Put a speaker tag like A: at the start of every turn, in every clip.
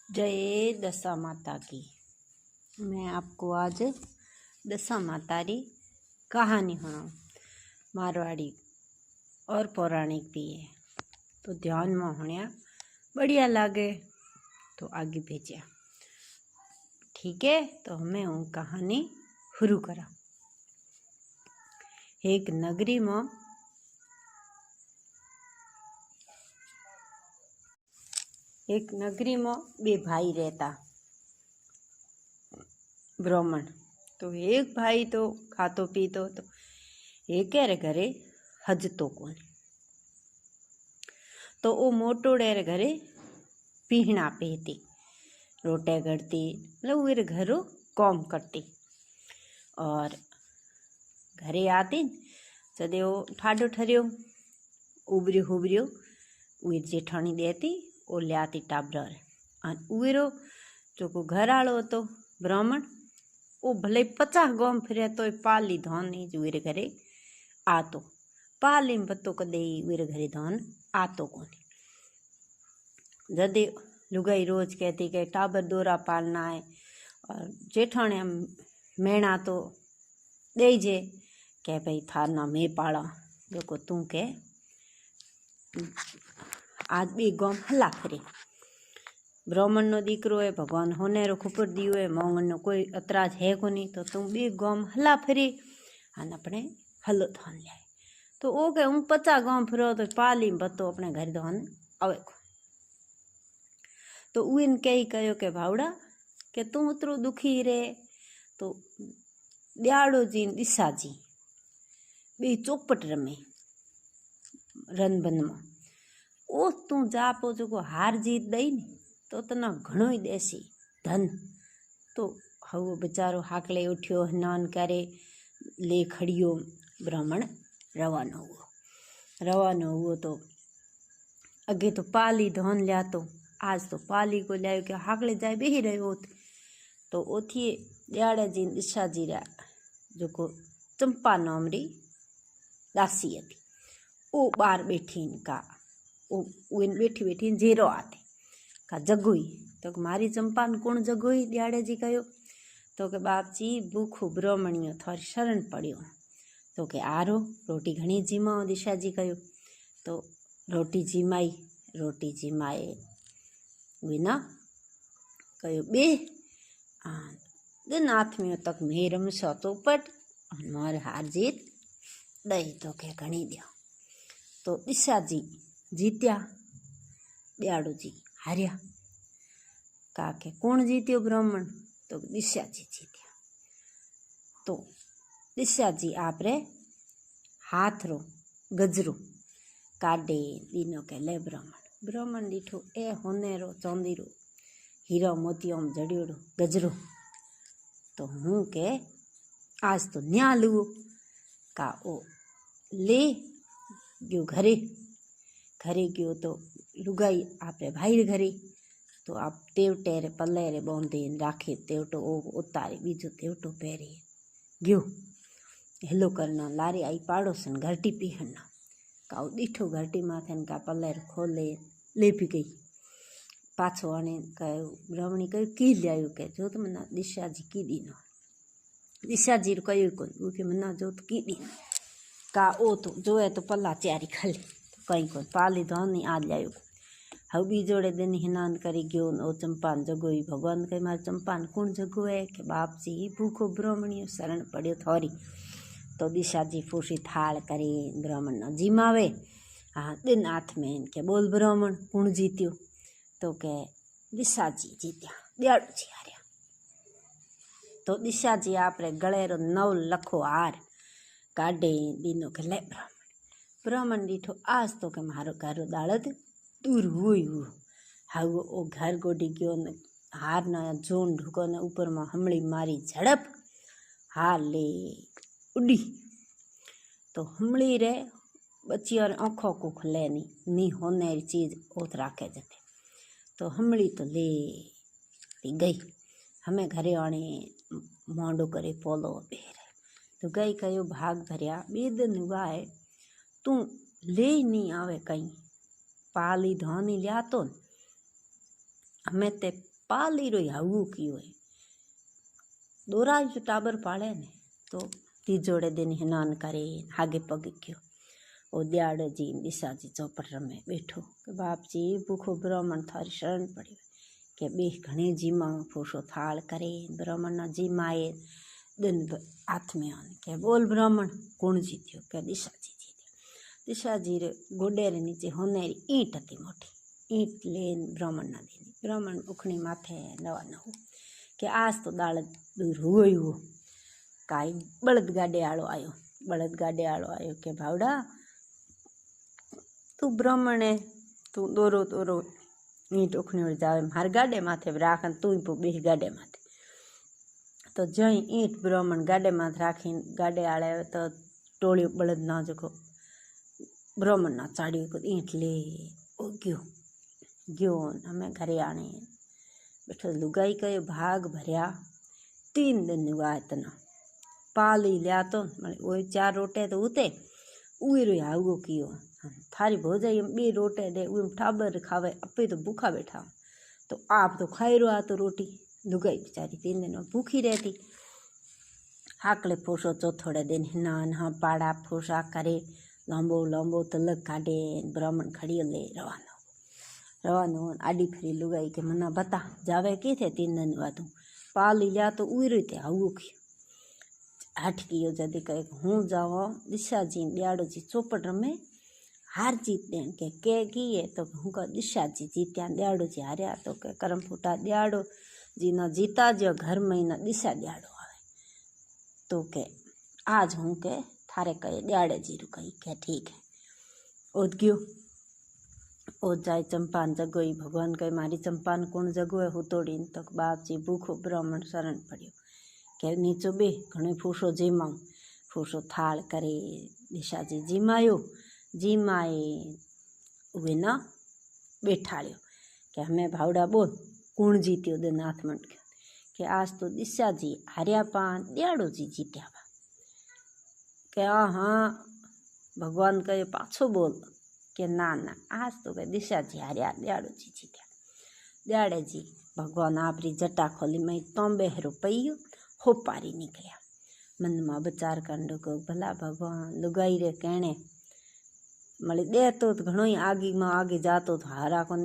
A: जय दशा माता की। मैं आपको आज दशा माता री कहानी सुनाऊँ। मारवाड़ी और पौराणिक भी है, तो ध्यान में होने बढ़िया लागे तो आगे भेजा। ठीक है, तो हमें हूँ कहानी शुरू करा। एक नगरी में बे भाई रहता ब्राह्मण। तो एक भाई तो खातो पीतो तो एक रे घरे हजतो कोनी। तो वो मोटोड़े रे घरे पीहना पीती, रोटे गढ़ती, मतलब वो घरों काम करती। और घरे आती जदे वो ठाडो ठरियो उबरियो हुबरियो उर जेठाणी देती वो लियाती टाबर। और उरो जो को घर आलो तो ब्राह्मण वो भले 50 गाम फिरे तो पाली धान नहीं उर घरे आतो। पाली में बतो कदे उर घरे धान आतो कोनी। जदे लुगाई रोज कहती कि टाबर दोरा पालना है और जेठाणे मेणा तो देजे के भाई थार ना मैं पाला देखो तू के आज बी गाम हला फरे। ब्राह्मण नो दीकरो है, भगवान होने रो खुपर दियो है, मोंगन नो कोई अतराज है को नहीं, तो तू बी गाम हला फरी अन अपने हलो धान लिया। तो ओ के हूँ 50 गाम फिरो तो पाली बतो अपने घर धान आवे को। तो उन कही कहो के भावड़ा के तू उतरो दुखी रे तो दयाड़ो जी दिशा जी बे चौपट रमे रनबन में। ओ तू जा पो जो हार जीत दई ने तो तना घणो ही देसी धन। तो हव बेचारो हाकले उठ्यो, स्नान करे, ले खड़ियो, ब्राह्मण रवानो हुओ। तो अगे तो पाली धन लिया, तो आज तो पाली को लिया के हाकले जाए बेही रहो। तो ओथी दयाड़ा जी दिशा जी रा जो को चंपा नाम री दासी थी, ओ बार बैठी का बैठी बैठी जेरो आते का जगोई। तो मारी चंपा ने कौन जगोई? दयाड़े जी कहो तो के बाप जी भूखो ब्राह्मणियो थारी शरण पड़ियो। तो के आरो रोटी घणी जीमाओ। दिशा जी कहो तो रोटी जीमाए विना कहो बे दिन आत्मियों तक मेरम सौतोपट मार हार जीत दही तो के घणी दियो। तो दिशा जी जीत्या, दयाड़ो जी हार्या। का के कौन जीत्यो ब्राह्मण? तो दिशा जी जीत्या। तो दिशा जी आपरे हाथ रो गजरो काढ़े दीनो के ले ब्राह्मण दीठो ए होने रो चांदी रो हीरा मोतियों में जड़ियोड़ो गजरो। तो हूँ के आज तो न्या लुओ का ओ ले गयो घरे गयो। तो लुगाई आपरे भाई घरे तो आप तेवटे रे पल्ले रे बांधे राखे तेवटो ओ उतारे बीजो तेवटो पहरे गयो। हेलो करना लारे आई पाड़ोसन घरटी पीहना का दीठो घरटी माथे का पल्ले खोले ले पी गई। पाछो आने कहो ब्राह्मणी कहो की लियायो के जो तो मना दिशा जी की दीनो। दिशा जी कहो कौन के मना जो तो की दी का ओ तो जो है तो पल्ला चारी खाली तो कहीं को पाली धान नहीं आज लियायो। हव बीजोड़े दिन हिनान करी गयो ओ चंपान जगोई। भगवान कहे मारे चंपान कौन जगो है? के बाप जी भूखो ब्राह्मणियो शरण पड़ियो थोरी। तो दिशा जी फूसी थाल करी ब्राह्मण न जीमावे। हाँ दिन हाथ में के बोल ब्राह्मण कौन जीत्यो? तो के दिशा जी जीत्या, दयाड़ो जी हार्या। तो दिशा जी आपरे गले रो 9 लखो हार काढ़े दीनो के ले ब्राह्मण दीठो आज तो के मारो घर दाड़द दूर हुई हाउ ओ घर गोडी गयो ने हार ना जोन ढुको ने ऊपर में हमड़ी मारी झड़प हार ले उड़ी। तो हमड़ी रे बच्ची और आँखों को खुले नी होने चीज ओत राखे जते। तो हमड़ी तो ले गई। हमें घरे आने मोंडो करे पोलो बेरे। तो गई कहो भाग भरिया बेदन हुआ है तू ले नहीं आवे कहीं पाली धानी लिया तो हमें ते पाली रो हाऊ कियो है दोरा जो टाबर पाले ने तो तीजोड़े दिन स्नान करे आगे पग गयो ओ दयाड़ो जी दिशा जी चौपट रमे बैठो के बाप जी भूखो ब्राह्मण थारी शरण पड़ियो के बे घणे जीमा फूसो थाल करे ब्राह्मण ना जीमाए दिन हाथ में आने के बोल ब्राह्मण कौन जीत्यो के दिशा जी जीत्यो दिशा जी रे गोडे रे नीचे होनेरी ईंट हती मोटी ईंट लेन ब्राह्मण ना देनी ब्राह्मण उखणी माथे नवा नव के आज तो दाल दूर हुओ काई बळद गाडे आळो आयो के भावड़ा तू ब्राह्मण है तू दोरो दोरो ईंट उखणी जावे मार गाडे माथे राख तू बे गाडे माथे तो जई ईंट ब्राह्मण गाडे माथे राखी गाडे आळे तो टोळियो बळद ना जको ब्राह्मण ना चाड़ियो को ईंट ले ओ गयो हमें घरे आने बैठो लुगाई कयो भाग भरिया 3 दिन हुआ इतना पाली लिया तो वो 4 रोटे तो उते उरो हाउगो कियो थारी भोजाई बे रोटे दे उम ठाबर खावे अपे तो भूखा बैठा तो आप तो खाई रो आ तो रोटी लुगाई बेचारी 3 दिन भूखी रहती हाकले फूसो चौथोड़े दिन स्नान हाँ पाड़ा फूसा करे लंबो लंबो तलक काटे ब्राह्मण खड़ी ले रवानो आडी फरी लुगाई के मना बता जावे के थे 3 दिन बाद पाली लिया तो उरो थे हाउ की हट कियो जदी कहे हूँ जाओ दिशा जी दयाड़ो जी चौपट रमे हार जीत दें के किए तो हूँ का दिशा जी जीत्या दयाड़ो जी हार्या तो के करम फूटा दयाड़ो जी ना जीता जो घर में ना दिशा दयाड़ो आवे तो के आज हूँ के थारे कहे दयाड़े जी रू कही के ठीक है ओद गयो ओ जाए चंपान जगोई भगवान कहे मारी चंपान कौन जगोए हुतोड़ी तो बाप जी भूखो ब्राह्मण शरण पड़ियो के नीचो बे घणे फूसो जीमाऊ फूसो थाल करे दिशा जी जीमाए उहे ना बैठाड़ियो के हमें भावड़ा बोल कौन जीत्यो दिन हाथ मंड के आज तो दिशा जी हार्या पान दयाड़ो जी जीत्या बा के हाँ भगवान कहे पाछो बोल के ना आज तो के दिशा जी हार्या दयाड़ो जी जीत्या दयाड़े जी भगवान आपरी जटा खोली मई तोंबे हेरो पईयो होपारी निकलिया मन में विचार कर को भला भगवान लुगाई रे कहने मળી देतो तो घणो ही आगी में आगे जातो तो हारा को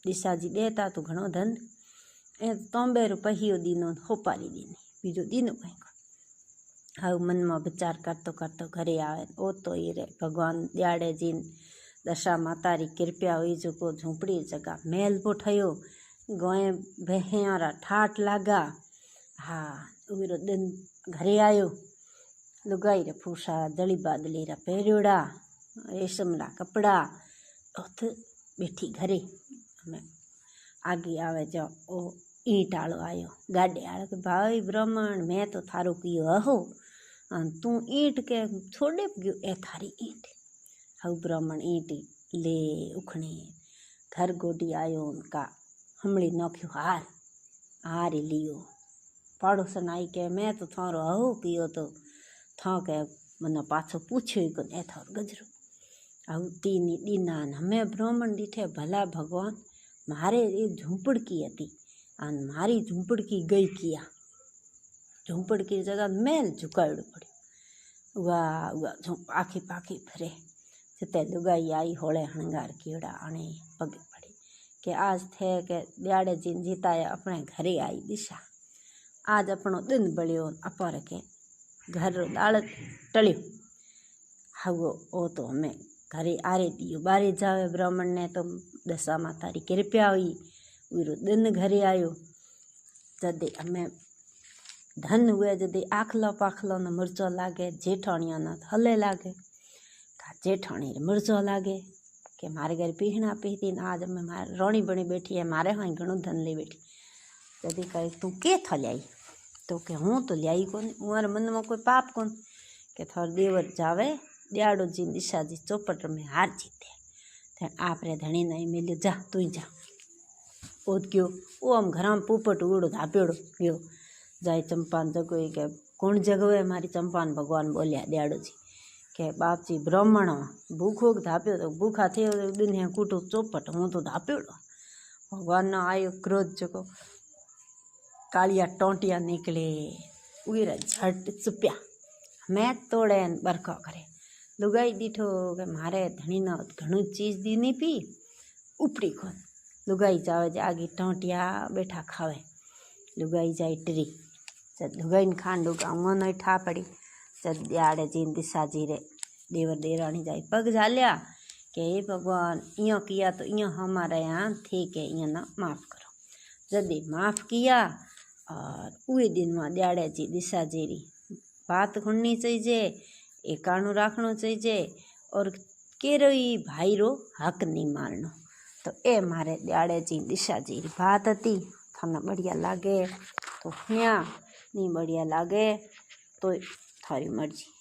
A: दिशा जी देता तो घणो धन ए तोंबे रो पहियो दीनो होपारी दीनी बीजो दीनो कहीं हाउ मन में विचार करतो घरे आवे ओ तो ये रे भगवान दयाड़े जी दशा माता री कृपा हुई जो को झूंपड़ी जगह महल पो ठयो गोए भैयारा ठाठ लागा हाँ उरो दिन घरे आयो लुगाई रे फूसा दली बादली रा पहरियोड़ा रेशम रा कपड़ा उत बैठी घरे हमें आगे आवे जो ओ ईंट आलो आयो गाडे आलो के भाई ब्राह्मण मैं तो थारो कियो हो तू ईंट के छोड़े गयो ए थारी ईंट हाउ ब्राह्मण ईंट ले उखणे घर गोडी आयो उनका हमड़ी नोख्यो हार लियो पड़ोसन आई के मैं तो थारो हो कियो तो था के मना पाछो पूछो ही कोन ए थारो गजरो आउ तीनी दीना हमें ब्राह्मण दीठे भला भगवान मारे ये झूंपड़की हती अन मारी झूंपड़की गई किया झूंपड़की जगह मेल झुकाड़ो पड़ो वाह आखी पाखी फरे जिते लुगाई आई होले हणगार कीड़ा आने पगे पड़ी के आज थे के दयाड़े जी जीताया अपने घरे आई दिशा आज अपनो दिन बलियो अपर के घर दाल टलियो हाउ ओ तो हमें घरे आरे दियो बारे जावे ब्राह्मण ने तो दशा माता री कृपा हुई उरो दिन घरे आयो जदे हमें धन हुए जदे आखलो पाखलो न मिर्चो लागे जेठाणिया न हले लागे जेठाणी मिर्चो लागे के मारे घर पीहना पीती आज हमें मारे रोणी बनी बैठी है मारे हाँ घणो धन ले बैठी जदे कहे तू के था ल्याई तो के हूँ तो ल्याई कोन उमारे मन में कोई पाप कोन के थोड़ा देवर जावे दयाड़ो जी दिशा जी चौपट में हार जीते आप रे धनी नहीं मिले जा तू जा ओद गयो ओ आम घर में पोपट उड़ो धाप्योड़ो गयो जाए चंपान जगो के कौन जगवे मारी चंपान भगवान बोलिया दयाड़ो जी के बाप जी ब्राह्मण भूखो धाप्यो तो भूखा थे दुनिया कूटो चौपट हूँ तो धाप्योड़ो भगवान ना आयो क्रोध जको कालिया टोंटिया निकले उरा झट चुप्या मैं तोड़े बरखो करे लुगाई दीठो के मारे धनी न घणु चीज दी नहीं पी उपड़ी खोन लुगाई जावे जागी टोंटिया बैठा खावे लुगाई जाए टरी जब लुगाई खान लुगा नहीं ठा पड़ी जब दियाड़े जीन दिशा जी रे देवर देराणी जाए पग झाल्या के हे भगवान इं किया तो इं हमारे यहाँ थे के इन माफ़ करो जदे माफ़ किया और उए दिन में दियाड़े जी दिशा जी री बात सुननी चाहिए एकाणु राखना चाहिए और केरोई भाई रो हक नहीं मारनो। तो ए मारे दियाड़े जी दिशा जी री बात थी। थाने बढ़िया लागे तो सुनिया, नहीं बढ़िया लागे तो थारी मर्जी।